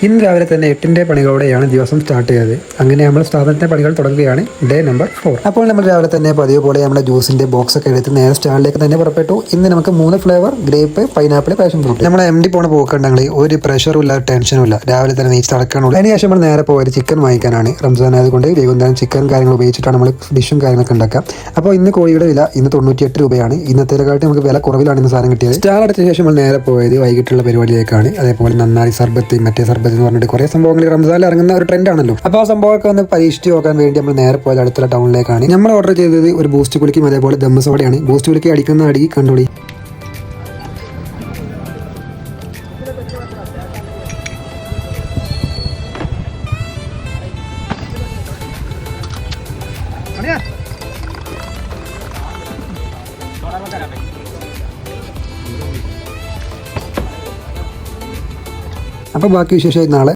ഇന്ന് രാവിലെ തന്നെ 8ന്റെ പണികളോടെയാണ് ദിവസം സ്റ്റാർട്ട് ചെയ്തത്. അങ്ങനെ നമ്മൾ സ്ഥാപനത്തിന്റെ പണികൾ തുടങ്ങുകയാണ്. Day number 4. അപ്പോൾ നമ്മൾ രാവിലെ തന്നെ പതിവ് പോലെ നമ്മുടെ ജ്യൂസിന്റെ ബോക്സ് ഒക്കെ എടുത്ത് നേരെ സ്റ്റാളിലേക്ക് തന്നെ പുറപ്പെട്ടു. ഇന്ന് നമുക്ക് 3 flavour, grape, pineapple, passion fruit. നമ്മളെ MD പോണ പോക്കുണ്ടെങ്കിൽ ഒരു പ്രഷറും ഇല്ല, ടെൻഷനും ഇല്ല. രാവിലെ തന്നെ നീച്ച് നടക്കാനുള്ളൂ. അതിനുശേഷം നമ്മൾ നേരെ പോയത് ചിക്കൻ വാങ്ങിക്കാനാണ്. റംസാൻ ആയതുകൊണ്ട് വൈകുന്നേരം ചിക്കൻ കാര്യങ്ങൾ ഉപയോഗിച്ചിട്ടാണ് നമ്മൾ ഡിഷും കാര്യങ്ങളൊക്കെ ഉണ്ടാക്കുക. അപ്പോൾ ഇന്ന് കോഴിയുടെ വില ഇന്ന് 98 രൂപയാണ്. ഇന്നത്തേക്കാട്ടി നമുക്ക് വില കുറവിലാണ് ഇന്ന് സാധനം കിട്ടിയത്. സ്റ്റാൾ അടച്ച ശേഷം നമ്മൾ നേരെ പോയത് വൈകിട്ടുള്ള പരിപാടിയിലേക്കാണ്. അതേപോലെ നന്നായി സർബത്ത്, മറ്റേ സർബത്ത് എന്ന് പറഞ്ഞിട്ട് കുറേ സംഭവങ്ങൾ റംസാനിൽ ഇറങ്ങുന്ന ഒരു ട്രെൻഡ് ആണല്ലോ. അപ്പോൾ ആ സംഭവമൊക്കെ ഒന്ന് പരീക്ഷിച്ച് നോക്കാൻ വേണ്ടി നമ്മൾ നേരെ പോയത് അടുത്തുള്ള ടൗണിലേക്കാണ്. നമ്മൾ ഓർഡർ ചെയ്തത് ഒരു ബൂസ്റ്റ് കുലിക്കും അതേപോലെ ദമ്മ് സോഡയാണ്. ബൂസ്റ്റ് കുലിക്ക് അടിക്കുന്ന അടി കണ്ടോളി. അപ്പോൾ ബാക്കി വിശേഷമായി നാളെ